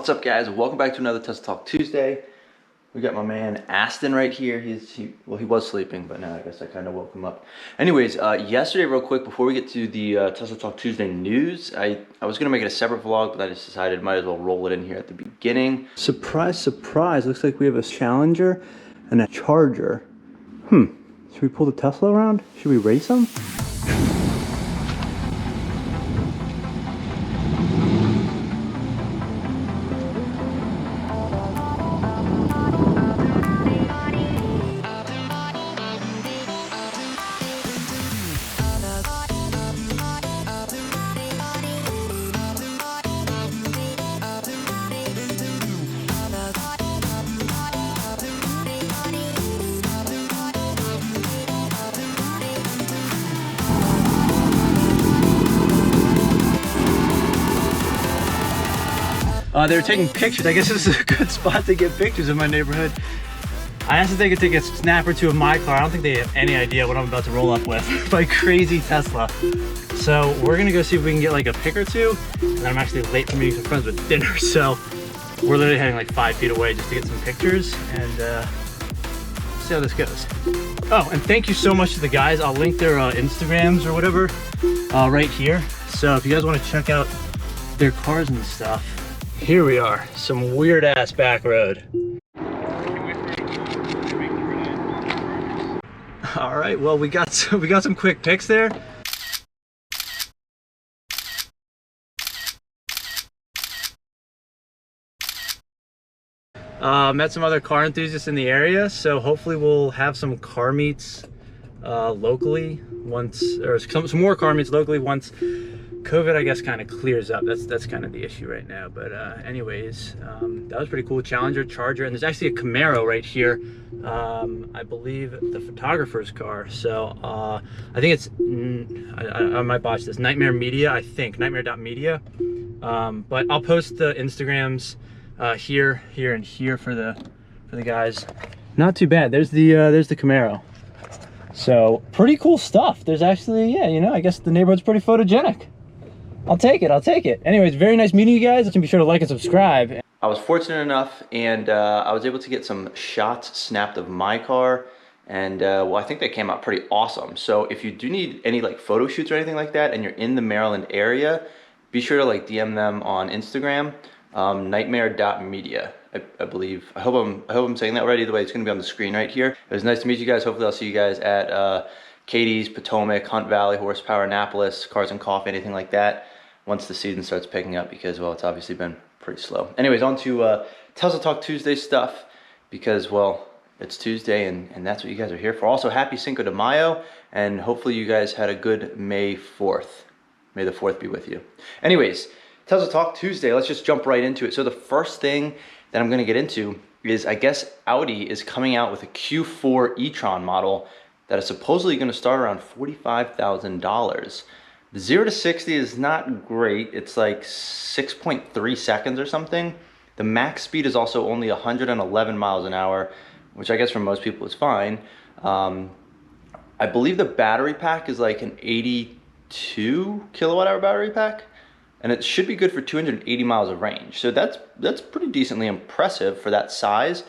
What's up, guys? Welcome back to another Tesla Talk Tuesday. We got my man Aston right here. He was sleeping, but now I guess I kind of woke him up. Anyways, yesterday, real quick, before we get to the Tesla Talk Tuesday news, I was gonna make it a separate vlog, but I just decided might as well roll it in here at the beginning. Surprise, surprise! Looks like we have a Challenger and a Charger. Should we pull the Tesla around? Should we race them? They were taking pictures. I guess this is a good spot to get pictures in my neighborhood. I asked if they could take a snap or two of my car. I don't think they have any idea what I'm about to roll up with. My crazy Tesla. So we're gonna go see if we can get like a pic or two. And I'm actually late for meeting some friends with dinner. So we're literally heading like 5 feet away just to get some pictures and see how this goes. Oh, and thank you so much to the guys. I'll link their Instagrams or whatever right here. So if you guys want to check out their cars and stuff, here we are, some weird ass back road. All right, well we got some quick pics there. Met some other car enthusiasts in the area, so hopefully we'll have some car meets locally once, or some more car meets locally once COVID, I guess, kind of clears up. That's kind of the issue right now. But anyways, that was pretty cool. Challenger, Charger, and there's actually a Camaro right here. I believe the photographer's car. So I think it's, I might botch this, Nightmare Media, I think, nightmare.media. But I'll post the Instagrams here, and here for the guys. Not too bad. There's the Camaro. So pretty cool stuff. There's actually, yeah, you know, I guess the neighborhood's pretty photogenic. I'll take it. Anyways, very nice meeting you guys. Be sure to like and subscribe. I was fortunate enough, and I was able to get some shots snapped of my car, and well, I think they came out pretty awesome. So if you do need any like photo shoots or anything like that, and you're in the Maryland area, be sure to like DM them on Instagram, nightmare.media. I believe. I hope I'm saying that right. Either way, it's gonna be on the screen right here. It was nice to meet you guys. Hopefully I'll see you guys at Katie's, Potomac, Hunt Valley, Horsepower, Annapolis, Cars and Coffee, anything like that, once the season starts picking up, because, well, it's obviously been pretty slow. Anyways, on to Tesla Talk Tuesday stuff, because, well, it's Tuesday, and that's what you guys are here for. Also, happy Cinco de Mayo, and hopefully you guys had a good May 4th. May the 4th be with you. Anyways, Tesla Talk Tuesday, let's just jump right into it. So the first thing that I'm going to get into is, I guess Audi is coming out with a Q4 e-tron model that is supposedly going to start around $45,000. The 0 to 60 is not great. It's like 6.3 seconds or something. The max speed is also only 111 miles an hour, which I guess for most people is fine. I believe the battery pack is like an 82 kilowatt hour battery pack, and it should be good for 280 miles of range. So that's pretty decently impressive for that size.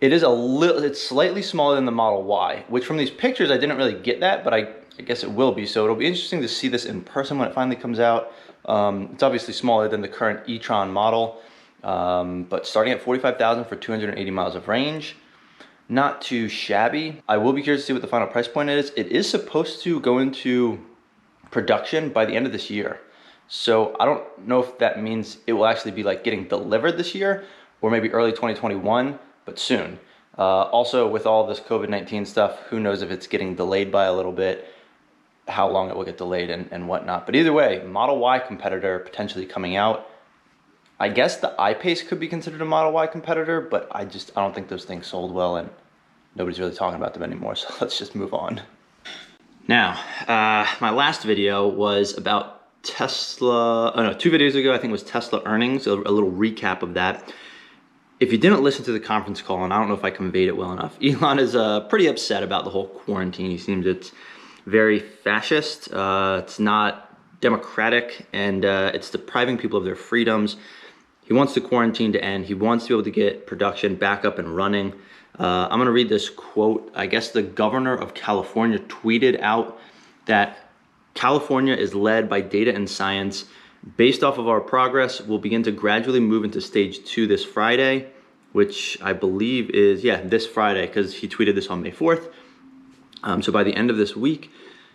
It is it's slightly smaller than the Model Y, which from these pictures I didn't really get that, but I guess it will be. So it'll be interesting to see this in person when it finally comes out. It's obviously smaller than the current e-tron model, but starting at 45,000 for 280 miles of range, not too shabby. I will be curious to see what the final price point is. It is supposed to go into production by the end of this year. So I don't know if that means it will actually be like getting delivered this year, or maybe early 2021, but soon. Also, with all this COVID-19 stuff, who knows if it's getting delayed by a little bit, how long it will get delayed and whatnot. But either way, Model Y competitor potentially coming out. I guess the I-Pace could be considered a Model Y competitor, but I don't think those things sold well, and nobody's really talking about them anymore, so let's just move on. Now, my last video was about Tesla, 2 videos ago, I think it was Tesla earnings, a little recap of that. If you didn't listen to the conference call, and I don't know if I conveyed it well enough, Elon is pretty upset about the whole quarantine. He seems it's very fascist, it's not democratic, and it's depriving people of their freedoms. He wants the quarantine to end. He wants to be able to get production back up and running. I'm gonna read this quote. I guess the governor of California tweeted out that California is led by data and science. Based off of our progress, we'll begin to gradually move into stage 2 this Friday, which I believe is, yeah, this Friday, because he tweeted this on May 4th. So by the end of this week,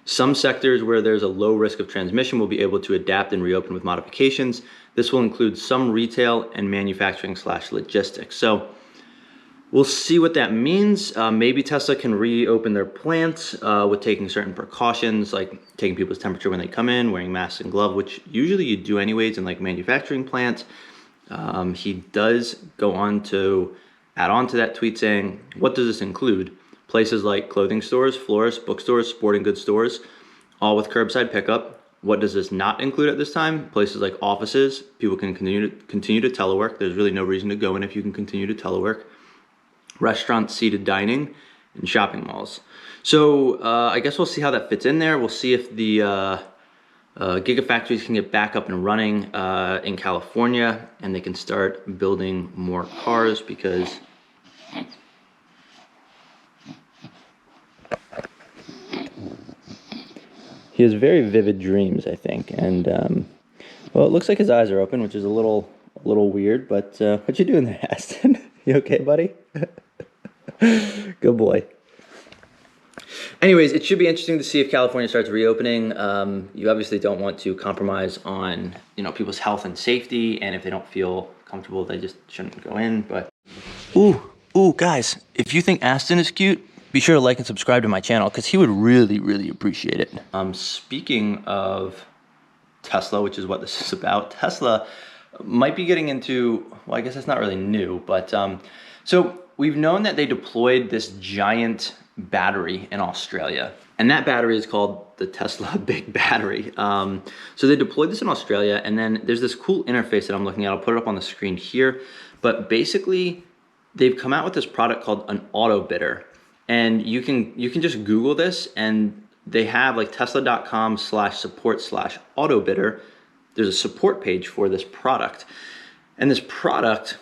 some sectors where there's a low risk of transmission will be able to adapt and reopen with modifications. This will include some retail and manufacturing / logistics. So we'll see what that means. Maybe Tesla can reopen their plants with taking certain precautions, like taking people's temperature when they come in, wearing masks and gloves, which usually you do anyways in like manufacturing plants. He does go on to add on to that tweet saying, what does this include? Places like clothing stores, florists, bookstores, sporting goods stores, all with curbside pickup. What does this not include at this time? Places like offices, people can continue to telework. There's really no reason to go in if you can continue to telework. Restaurants, seated dining, and shopping malls. So I guess we'll see how that fits in there. We'll see if the gigafactories can get back up and running in California, and they can start building more cars, because he has very vivid dreams, I think. And well, it looks like his eyes are open, which is a little weird, but what you doing there, Aston? You okay, buddy? Good boy. Anyways, it should be interesting to see if California starts reopening. You obviously don't want to compromise on, you know, people's health and safety, and if they don't feel comfortable, they just shouldn't go in. But ooh, guys, if you think Aston is cute, be sure to like and subscribe to my channel, because he would really appreciate it. Speaking of Tesla, which is what this is about, Tesla might be getting into, well, I guess it's not really new, but so we've known that they deployed this giant battery in Australia, and that battery is called the Tesla Big Battery. So they deployed this in Australia, and then there's this cool interface that I'm looking at. I'll put it up on the screen here, but basically they've come out with this product called an auto bidder, and you can just Google this, and they have like tesla.com/support/auto bidder. There's a support page for this product, and this product,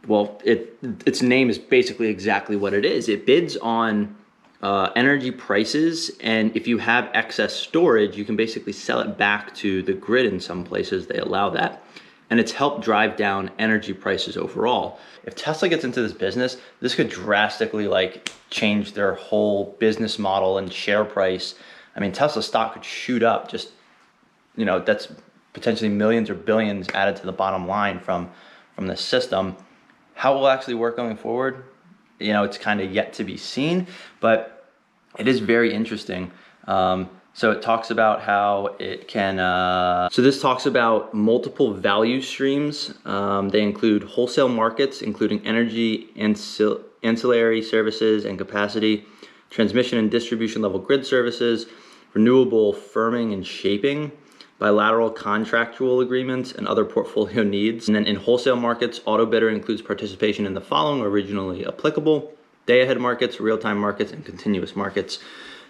well, its name is basically exactly what it is. It bids on energy prices, and if you have excess storage, you can basically sell it back to the grid. In some places they allow that, and it's helped drive down energy prices overall. If Tesla gets into this business, this could drastically like change their whole business model and share price. I mean, Tesla stock could shoot up. Just, you know, that's potentially millions or billions added to the bottom line from this system. How it will actually work going forward, you know, it's kind of yet to be seen, but it is very interesting. So it talks about how it can, so this talks about multiple value streams. They include wholesale markets, including energy, ancillary services and capacity, transmission and distribution level grid services, renewable firming and shaping, bilateral contractual agreements, and other portfolio needs. And then in wholesale markets, auto bidder includes participation in the following are regionally applicable: day ahead markets, real-time markets, and continuous markets.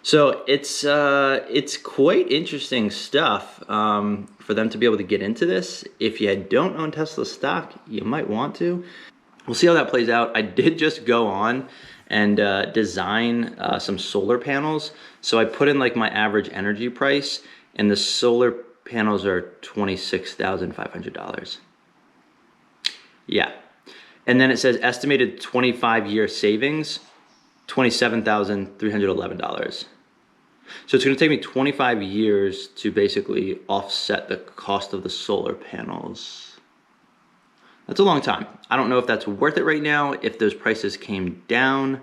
So it's quite interesting stuff for them to be able to get into this. If you don't own Tesla stock, you might want to. We'll see how that plays out. I did just go on and design some solar panels. So I put in like my average energy price, and the solar panels are $26,500. Yeah. And then it says estimated 25-year savings, $27,311. So it's going to take me 25 years to basically offset the cost of the solar panels. That's a long time. I don't know if that's worth it right now. If those prices came down,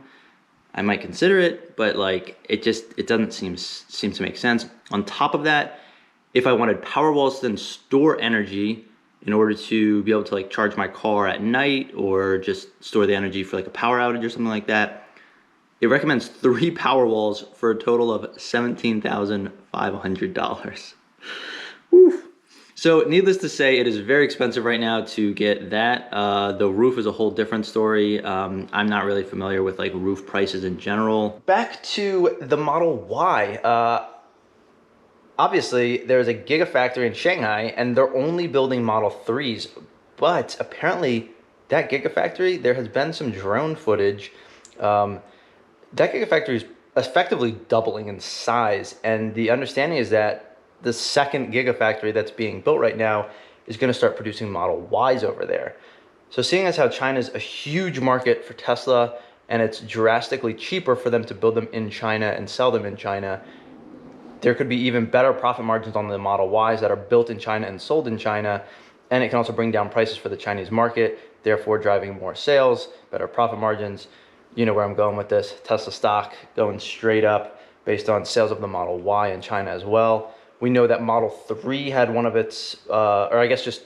I might consider it, but like it doesn't seem to make sense. On top of that, if I wanted Powerwalls to then store energy in order to be able to like charge my car at night, or just store the energy for like a power outage or something like that, it recommends 3 Powerwalls for a total of $17,500. Woo. So needless to say, it is very expensive right now to get that. The roof is a whole different story. I'm not really familiar with like roof prices in general. Back to the Model Y. Obviously, there's a gigafactory in Shanghai, and they're only building Model 3s. But apparently that Gigafactory, there has been some drone footage. That Gigafactory is effectively doubling in size. And the understanding is that the second Gigafactory that's being built right now is going to start producing Model Ys over there. So seeing as how China's a huge market for Tesla and it's drastically cheaper for them to build them in China and sell them in China, there could be even better profit margins on the Model Ys that are built in China and sold in China. And it can also bring down prices for the Chinese market, therefore driving more sales, better profit margins. You know where I'm going with this. Tesla stock going straight up based on sales of the Model Y in China as well. We know that Model 3 had one of its, or I guess just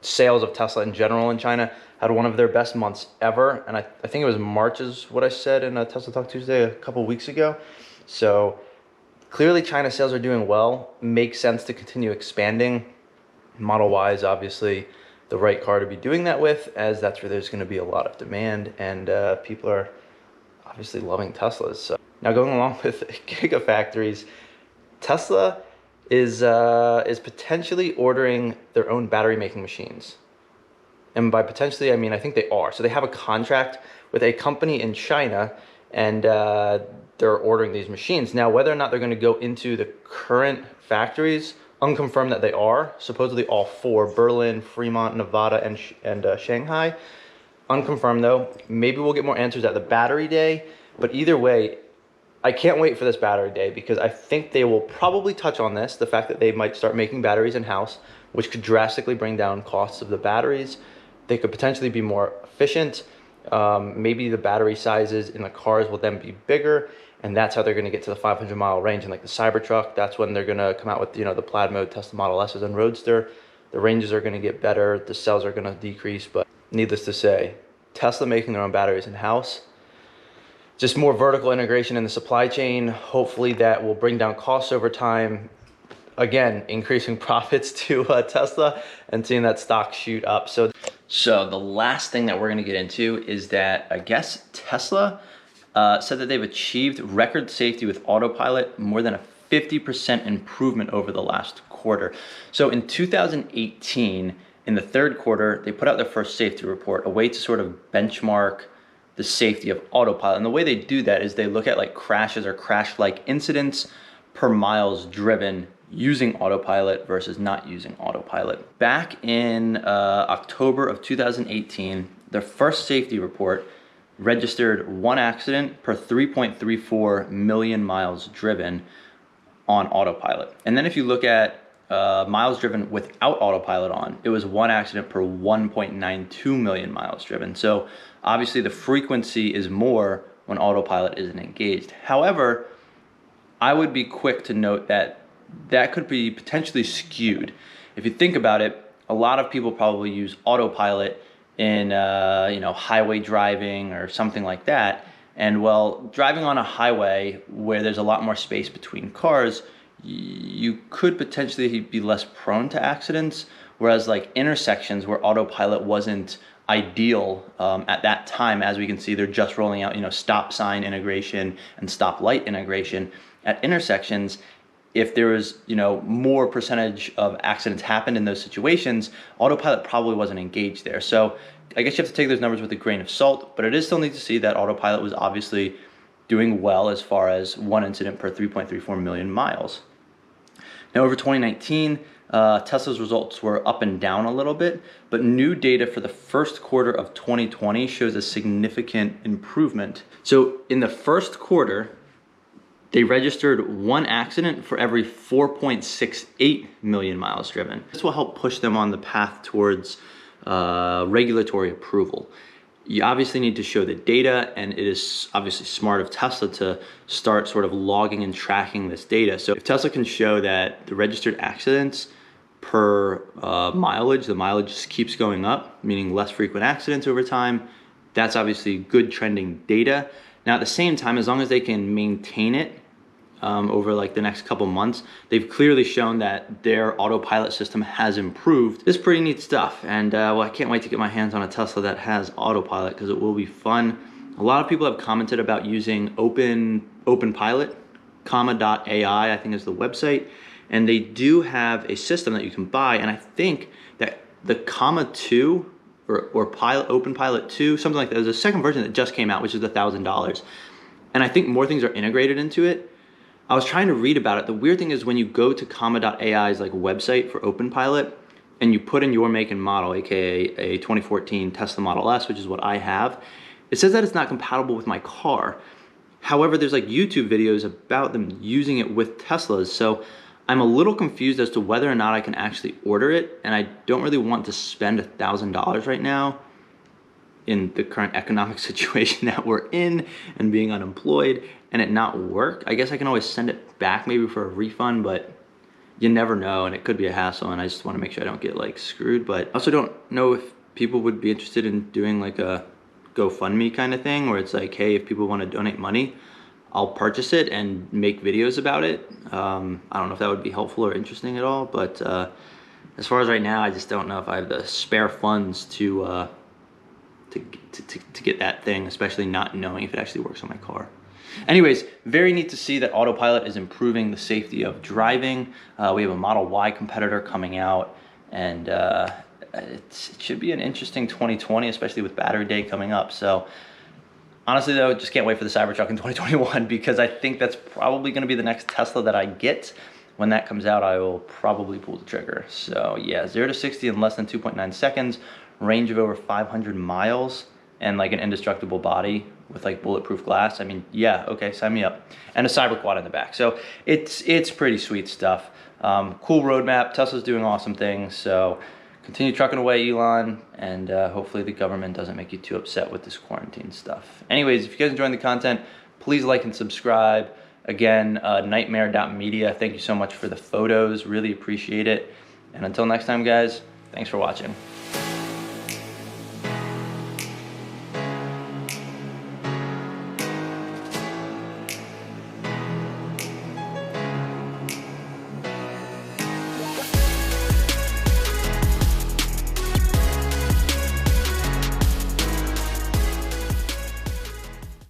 sales of Tesla in general in China, had one of their best months ever. And I think it was March is what I said in a Tesla Talk Tuesday a couple weeks ago. So clearly China sales are doing well. Makes sense to continue expanding. Model Y is obviously the right car to be doing that with, as that's where there's going to be a lot of demand, and people are obviously loving Teslas. So now going along with Gigafactories, Tesla is potentially ordering their own battery making machines. And by potentially, I mean, I think they are. So they have a contract with a company in China, and they're ordering these machines. Now, whether or not they're going to go into the current factories, unconfirmed that they are, supposedly all four, Berlin, Fremont, Nevada, and Shanghai. Unconfirmed though. Maybe we'll get more answers at the battery day, but either way, I can't wait for this battery day because I think they will probably touch on this, the fact that they might start making batteries in-house, which could drastically bring down costs of the batteries. They could potentially be more efficient. Maybe the battery sizes in the cars will then be bigger, and that's how they're going to get to the 500-mile range. And like the Cybertruck, that's when they're going to come out with, you know, the plaid mode Tesla Model S's and Roadster. The ranges are going to get better, the cells are going to decrease, but needless to say, Tesla making their own batteries in-house, just more vertical integration in the supply chain. Hopefully that will bring down costs over time. Again, increasing profits to Tesla and seeing that stock shoot up. So the last thing that we're going to get into is that I guess Tesla said that they've achieved record safety with Autopilot, more than a 50% improvement over the last quarter. So in 2018, in the third quarter, they put out their first safety report, a way to sort of benchmark the safety of Autopilot. And the way they do that is they look at like crashes or crash-like incidents per miles driven using Autopilot versus not using Autopilot. Back in October of 2018, their first safety report registered one accident per 3.34 million miles driven on Autopilot. And then if you look at miles driven without Autopilot on, it was one accident per 1.92 million miles driven. So obviously the frequency is more when Autopilot isn't engaged. However, I would be quick to note that that could be potentially skewed. If you think about it, a lot of people probably use Autopilot in highway driving or something like that. And well, driving on a highway where there's a lot more space between cars, you could potentially be less prone to accidents. Whereas like intersections where Autopilot wasn't ideal at that time, as we can see, they're just rolling out, stop sign integration and stop light integration at intersections. If there was, more percentage of accidents happened in those situations, Autopilot probably wasn't engaged there. So I guess you have to take those numbers with a grain of salt, but it is still neat to see that Autopilot was obviously doing well as far as one incident per 3.34 million miles. Now over 2019, Tesla's results were up and down a little bit, but new data for the first quarter of 2020 shows a significant improvement. So in the first quarter, they registered one accident for every 4.68 million miles driven. This will help push them on the path towards regulatory approval. You obviously need to show the data, and it is obviously smart of Tesla to start sort of logging and tracking this data. So if Tesla can show that the registered accidents per mileage, the mileage just keeps going up, meaning less frequent accidents over time, that's obviously good trending data. Now at the same time, as long as they can maintain it over like the next couple months, they've clearly shown that their Autopilot system has improved. This is pretty neat stuff, and I can't wait to get my hands on a Tesla that has Autopilot because it will be fun. A lot of people have commented about using OpenPilot, comma.ai I think is the website, and they do have a system that you can buy, and I think that the comma 2 or Open Pilot 2, something like that. There's a second version that just came out, which is $1,000. And I think more things are integrated into it. I was trying to read about it. The weird thing is when you go to Comma.ai's like website for Open Pilot and you put in your make and model, aka a 2014 Tesla Model S, which is what I have, it says that it's not compatible with my car. However, there's like YouTube videos about them using it with Teslas. So I'm a little confused as to whether or not I can actually order it. And I don't really want to spend $1,000 right now in the current economic situation that we're in and being unemployed and it not work. I guess I can always send it back maybe for a refund, but you never know and it could be a hassle, and I just want to make sure I don't get like screwed. But I also don't know if people would be interested in doing like a GoFundMe kind of thing where it's like, hey, if people want to donate money, I'll purchase it and make videos about it. I don't know if that would be helpful or interesting at all, but as far as right now, I just don't know if I have the spare funds to get that thing, especially not knowing if it actually works on my car. Anyways, very neat to see that Autopilot is improving the safety of driving. We have a Model Y competitor coming out, and it should be an interesting 2020, especially with Battery Day coming up. So honestly though, just can't wait for the Cybertruck in 2021 because I think that's probably going to be the next Tesla that I get. When that comes out, I will probably pull the trigger. So yeah, 0 to 60 in less than 2.9 seconds, range of over 500 miles, and like an indestructible body with like bulletproof glass. I mean, yeah, okay, sign me up. And a cyber quad in the back. So it's pretty sweet stuff. Cool roadmap. Tesla's doing awesome things. So continue trucking away, Elon, and hopefully the government doesn't make you too upset with this quarantine stuff. Anyways, if you guys enjoying the content, please like and subscribe. Again, nightmare.media, thank you so much for the photos. Really appreciate it. And until next time, guys, thanks for watching.